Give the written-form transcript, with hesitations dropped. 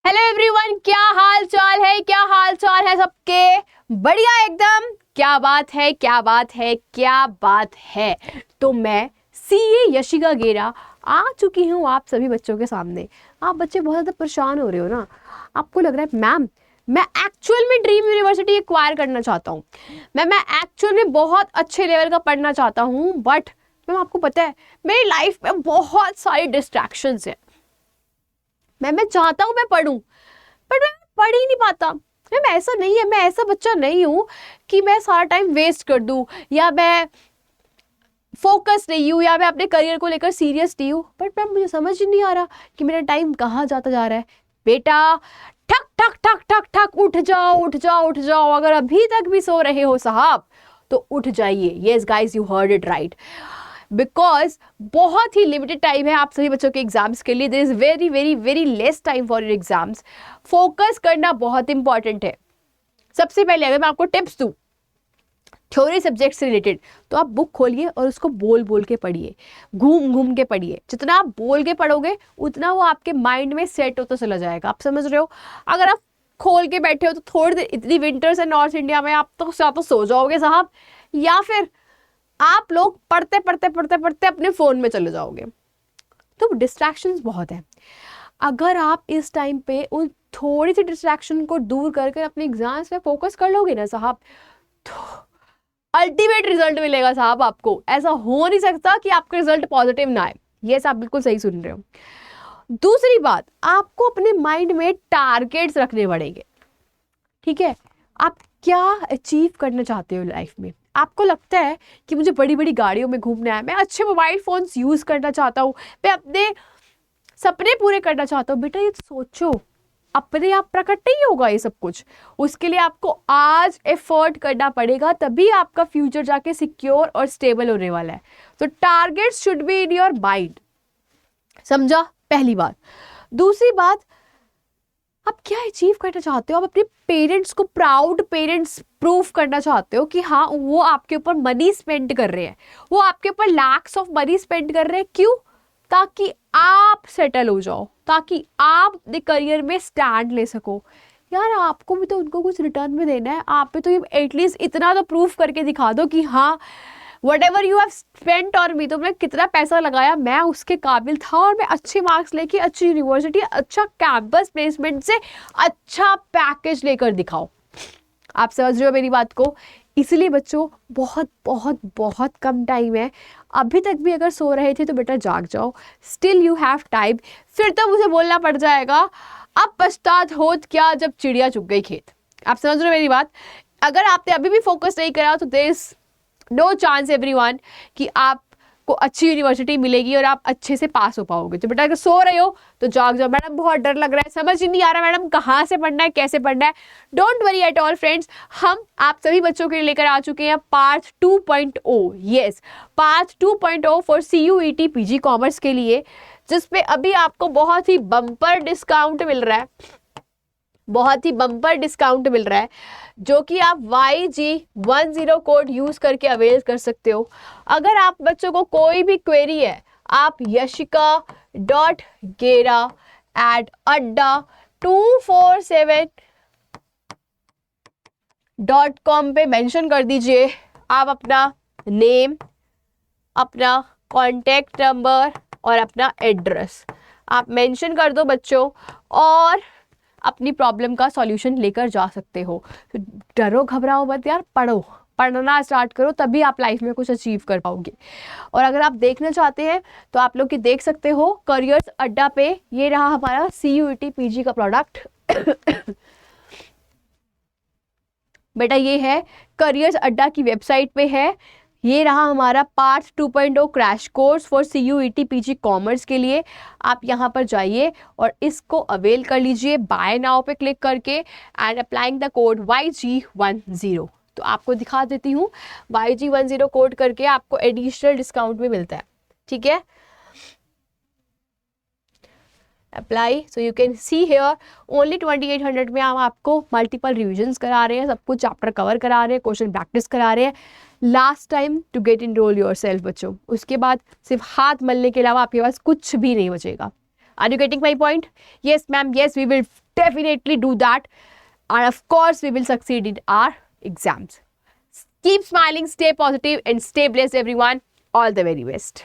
Hello everyone, क्या हाल चाल है? क्या हाल चाल है सबके? बढ़िया एकदम। क्या बात है, क्या बात है, क्या बात है। तो मैं सीए यशिका गेरा आ चुकी हूँ आप सभी बच्चों के सामने। आप बच्चे बहुत ज़्यादा परेशान हो रहे हो ना। आपको लग रहा है मैम मैं एक्चुअल में ड्रीम यूनिवर्सिटी एक्वायर करना चाहता हूँ, मैं एक्चुअल में बहुत अच्छे लेवल का पढ़ना चाहता हूँ, बट मैम आपको पता है मेरी लाइफ में बहुत सारी डिस्ट्रैक्शंस हैं। मैं चाहता हूँ मैं पढ़ूं, बट मैं पढ़ ही नहीं पाता। मैम ऐसा नहीं है, मैं ऐसा बच्चा नहीं हूँ कि मैं सारा टाइम वेस्ट कर दूँ, या मैं फोकस नहीं हूँ, या मैं अपने करियर को लेकर सीरियस नहीं हूँ। बट मैम मुझे समझ ही नहीं आ रहा कि मेरा टाइम कहाँ जाता जा रहा है। बेटा ठक ठक ठक ठक ठक, उठ जाओ उठ जाओ उठ जाओ। अगर अभी तक भी सो रहे हो साहब तो उठ जाइए। Yes guys, you heard it right. Because बहुत ही लिमिटेड टाइम है आप सभी बच्चों के एग्जाम्स के लिए। There is very very very less time for your exams. Focus करना बहुत इंपॉर्टेंट है। सबसे पहले अगर मैं आपको टिप्स दूं थ्योरी सब्जेक्ट से रिलेटेड, तो आप बुक खोलिए और उसको बोल बोल के पढ़िए, घूम घूम के पढ़िए। जितना आप बोल के पढ़ोगे उतना वो आपके माइंड में सेट होता चला जाएगा। आप समझ रहे हो? अगर आप खोल के बैठे हो तो थोड़ी देर, इतनी विंटर्स है नॉर्थ इंडिया में, आप तो सो जाओगे साहब, या फिर आप लोग पढ़ते पढ़ते पढ़ते पढ़ते अपने फोन में चले जाओगे। तो डिस्ट्रैक्शंस बहुत है। अगर आप इस टाइम पे उन थोड़ी सी डिस्ट्रैक्शन को दूर करके अपने एग्जाम्स पे फोकस कर लोगे ना साहब, तो अल्टीमेट रिजल्ट मिलेगा साहब आपको। ऐसा हो नहीं सकता कि आपका रिजल्ट पॉजिटिव ना आए। ये आप बिल्कुल सही सुन रहे हो। दूसरी बात, आपको अपने माइंड में टारगेट्स रखने पड़ेंगे। ठीक है, आप क्या अचीव करना चाहते हो लाइफ में? आपको लगता है कि मुझे बड़ी बड़ी गाड़ियों में घूमना है, मैं अच्छे मोबाइल फोन्स यूज करना चाहता हूँ, मैं अपने सपने पूरे करना चाहता हूँ। बेटा ये सोचो, अपने आप प्रकट नहीं होगा ये सब कुछ। उसके लिए आपको आज एफर्ट करना पड़ेगा, तभी आपका फ्यूचर जाके सिक्योर और स्टेबल होने वाला है। तो target should be in your mind. समझा? पहली बात। दूसरी बात, आप क्या अचीव करना चाहते हो? आप अपने पेरेंट्स को प्राउड पेरेंट्स प्रूफ करना चाहते हो कि हाँ वो आपके ऊपर मनी स्पेंड कर रहे हैं, वो आपके ऊपर लैक्स ऑफ मनी स्पेंड कर रहे हैं। क्यों? ताकि आप सेटल हो जाओ, ताकि आप अपने करियर में स्टैंड ले सको। यार आपको भी तो उनको कुछ रिटर्न में देना है। आप भी तो एटलीस्ट इतना तो प्रूफ करके दिखा दो कि हाँ what ever you have spent on me, तुमने कितना पैसा लगाया, मैं उसके काबिल था और मैं अच्छे मार्क्स लेके अच्छी यूनिवर्सिटी, अच्छा कैंपस प्लेसमेंट से अच्छा पैकेज लेकर दिखाओ। आप समझ रहे हो मेरी बात को? इसलिए बच्चों बहुत बहुत बहुत कम टाइम है। अभी तक भी अगर सो रहे थे तो बेटा जाग जाओ, स्टिल यू हैव टाइम। फिर तो मुझे बोलना पड़ जाएगा अब पछतात होत क्या जब चिड़िया चुग गई खेत। आप समझ रहे हो मेरी बात? अगर आपने अभी भी फोकस नहीं करा तो there is no chance everyone कि आपको अच्छी यूनिवर्सिटी मिलेगी और आप अच्छे से पास हो पाओगे। तो बेटा अगर सो रहे हो तो जाग जाओ। मैडम बहुत डर लग रहा है, समझ ही नहीं आ रहा मैडम कहाँ से पढ़ना है, कैसे पढ़ना है। Don't worry at all friends, हम आप सभी बच्चों के लिए लेकर आ चुके हैं part 2.0। Yes, part 2.0 for CUET PG commerce के लिए, जिसपे अभी आपको बहुत ही बम्पर डिस्काउंट मिल रहा है, बहुत ही बम्पर डिस्काउंट मिल रहा है, जो कि आप YG10 कोड यूज करके अवेल कर सकते हो। अगर आप बच्चों को कोई भी क्वेरी है, आप yashika.gera@adda247.com पे मेंशन कर दीजिए। आप अपना नेम, अपना कॉन्टेक्ट नंबर और अपना एड्रेस आप मेंशन कर दो बच्चों, और अपनी प्रॉब्लम का सॉल्यूशन लेकर जा सकते हो। तो डरो घबराओ मत यार, पढ़ो, पढ़ना स्टार्ट करो, तभी आप लाइफ में कुछ अचीव कर पाओगे। और अगर आप देखना चाहते हैं तो आप लोग की देख सकते हो करियर्स अड्डा पे। ये रहा हमारा CUET PG का प्रोडक्ट। बेटा ये है करियर्स अड्डा की वेबसाइट पे है। ये रहा हमारा part 2.0 crash course for CUET PG commerce के लिए। आप यहाँ पर जाइए और इसको अवेल कर लीजिए बाय नाउ पे क्लिक करके and applying the code YG10। तो आपको दिखा देती हूँ, YG10 कोड करके आपको एडिशनल डिस्काउंट भी मिलता है। ठीक है, apply. So you can see here only 2800 में हम आपको मल्टीपल रिविजन्स करा रहे हैं, सब कुछ चैप्टर कवर करा रहे हैं, क्वेश्चन प्रैक्टिस करा रहे हैं। Last time to get enroll yourself बच्चों। उसके बाद सिर्फ हाथ मलने के अलावा आपके पास कुछ भी नहीं बचेगा। Are you getting my point? Yes, ma'am. Yes, we will definitely do that. And of course, we will succeed in our exams. Keep smiling, stay positive, and stay blessed, everyone. All the very best.